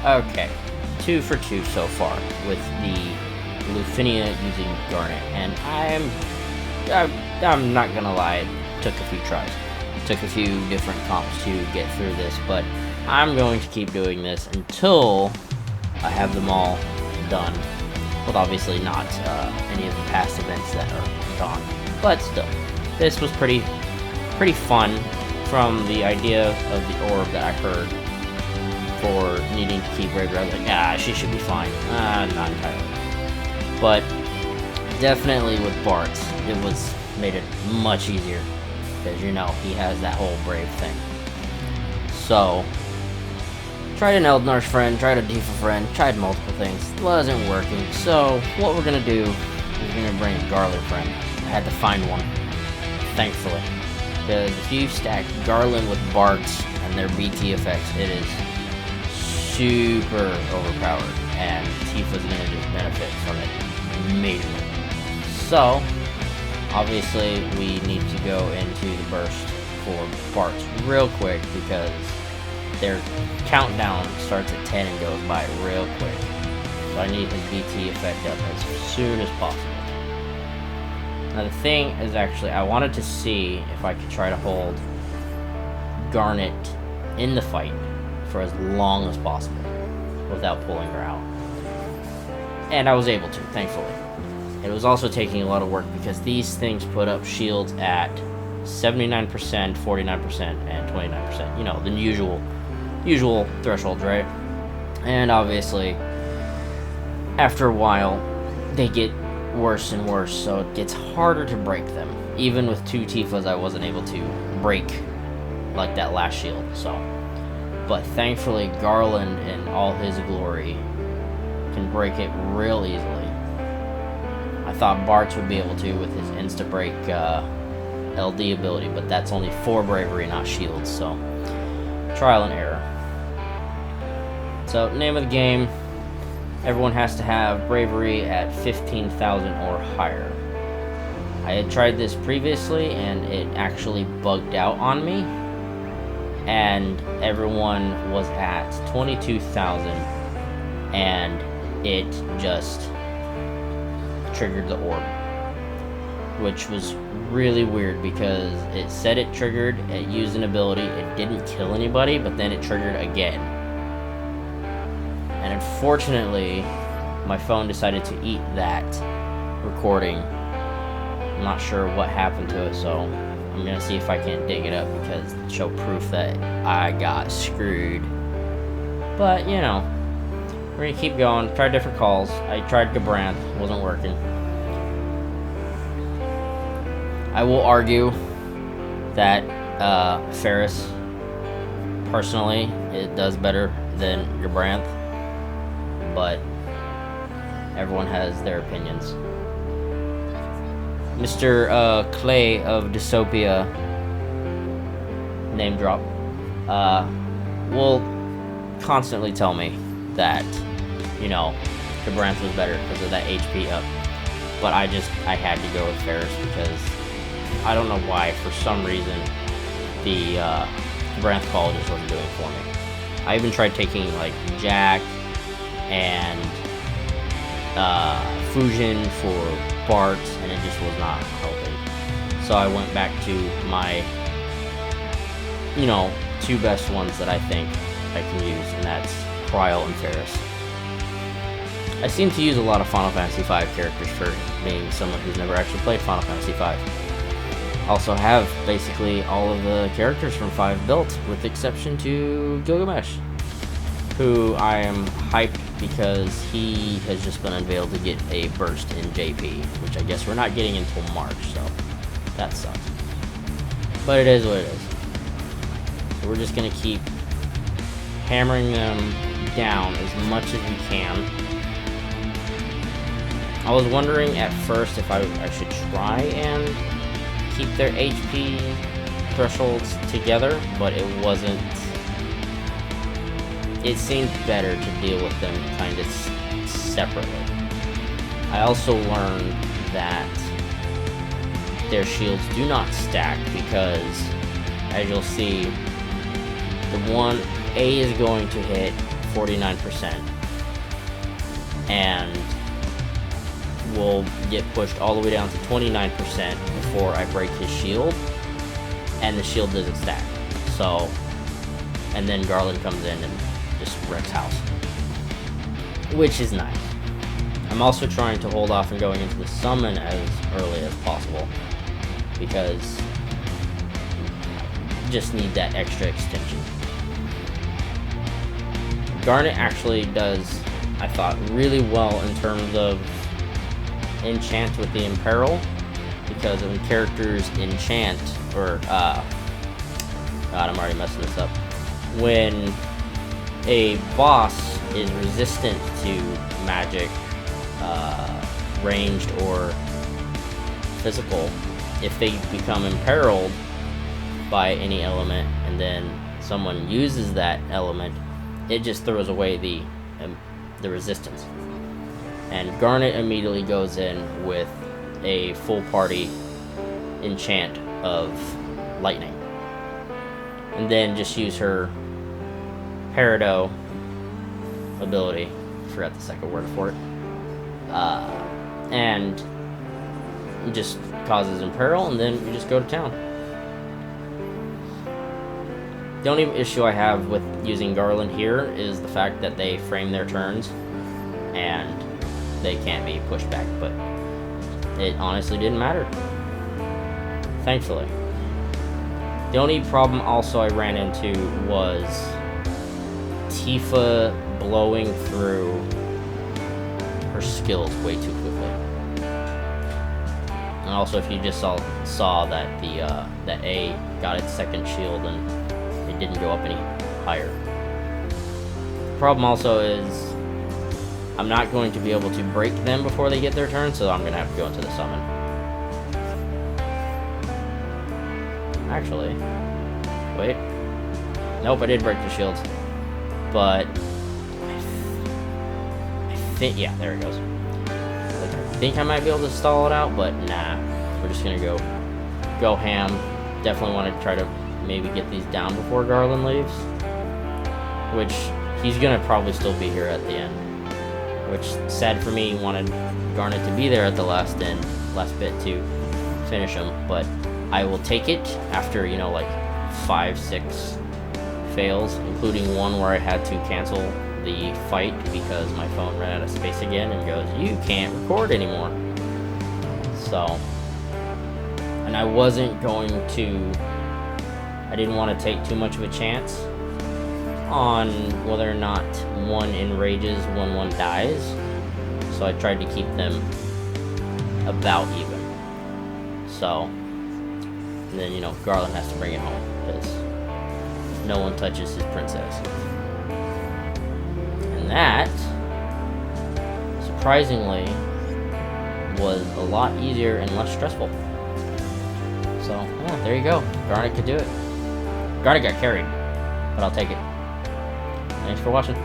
Okay, 2 for 2 so far with the Lufenia using Garnet, and I'm not gonna lie, it took a few tries. It took a few different comps to get through this, but I'm going to keep doing this until I have them all done. With obviously not any of the past events that are gone, but still, this was pretty fun from the idea of the orb that I heard for needing to keep Braver. I was like, she should be fine. Not entirely. But definitely with Bartz, it made it much easier. Because, you know, he has that whole brave thing. So, tried an Eldnar's friend, tried a Tifa friend, tried multiple things. Wasn't working. So, what we're gonna do is we're gonna bring a Garland friend. I had to find one. Thankfully. Because if you stack Garland with Bartz and their BT effects, it is super overpowered, and Tifa's gonna just benefit from it majorly. So, obviously, we need to go into the burst for Bartz real quick because their countdown starts at 10 and goes by real quick. So I need his BT effect up as soon as possible. Now the thing is, actually, I wanted to see if I could try to hold Garnet in the fight for as long as possible without pulling her out. And I was able to, thankfully. It was also taking a lot of work because these things put up shields at 79%, 49%, and 29%. You know, the usual thresholds, right? And obviously, after a while, they get worse and worse, so it gets harder to break them. Even with 2 Tifas, I wasn't able to break like that last shield, so. But thankfully, Garland in all his glory can break it real easily. I thought Bartz would be able to with his insta-break LD ability, but that's only 4 bravery, not shields, so trial and error. So, name of the game, everyone has to have bravery at 15,000 or higher. I had tried this previously, and it actually bugged out on me, and everyone was at 22,000, and it just triggered the orb, which was really weird because it said it triggered, it used an ability, it didn't kill anybody, but then it triggered again. And unfortunately, my phone decided to eat that recording. I'm not sure what happened to it, so I'm gonna see if I can't dig it up because to show proof that I got screwed. But, you know, we're gonna keep going, try different calls. I tried Garnet, wasn't working. I will argue that Ferris, personally, it does better than Garnet, but everyone has their opinions. Mr. Clay of Dissopia, name drop, will constantly tell me that, you know, Garnet was better because of that HP up. But I had to go with Ferris because I don't know why, for some reason, the Garnet call just wasn't doing it for me. I even tried taking, like, Jack and Fusion for Bartz, and it just was not helping. So I went back to my, you know, 2 best ones that I think I can use, and that's Trial and Ferris. I seem to use a lot of Final Fantasy V characters for being someone who's never actually played Final Fantasy V. Also have basically all of the characters from 5 built, with the exception to Gilgamesh, who I am hyped because he has just been unveiled to get a burst in JP, which I guess we're not getting until March, so that sucks. But it is what it is. So we're just going to keep hammering them down as much as we can. I was wondering at first if I should try and keep their HP thresholds together, but it wasn't. It seemed better to deal with them kind of separately. I also learned that their shields do not stack because, as you'll see, the one A is going to hit 49%, and will get pushed all the way down to 29% before I break his shield, and the shield doesn't stack. So, and then Garland comes in and just wrecks house, which is nice. I'm also trying to hold off on going into the summon as early as possible, because I just need that extra extension. Garnet actually does, I thought, really well in terms of enchant with the Imperil, because when characters enchant, or God, I'm already messing this up. When a boss is resistant to magic, ranged or physical, if they become imperiled by any element and then someone uses that element, it just throws away the resistance. And Garnet immediately goes in with a full party enchant of lightning, and then just use her Peridot ability, forgot the second word for it, and it just causes imperil, and then you just go to town. The only issue I have with using Garland here is the fact that they frame their turns and they can't be pushed back, but it honestly didn't matter, thankfully. The only problem also I ran into was Tifa blowing through her skills way too quickly. And also, if you just saw that that A got its second shield and it didn't go up any higher. The problem also is I'm not going to be able to break them before they get their turn, so I'm going to have to go into the summon. Actually, wait. Nope, I did break the shields. But I think, yeah, there it goes. Like, I think I might be able to stall it out, but nah. We're just going to go ham. Definitely want to try to maybe get these down before Garland leaves, which he's going to probably still be here at the end. Which, sad for me, wanted Garnet to be there at the last bit to finish him, but I will take it after, you know, like 5-6 fails, including one where I had to cancel the fight because my phone ran out of space again and goes, you can't record anymore. So, and I didn't want to take too much of a chance on whether or not one enrages when one dies, so I tried to keep them about even. So, and then, you know, Garland has to bring it home because no one touches his princess. And that, surprisingly, was a lot easier and less stressful. So, yeah, there you go. Garnet could do it. Garnet got carried, but I'll take it. Thanks for watching.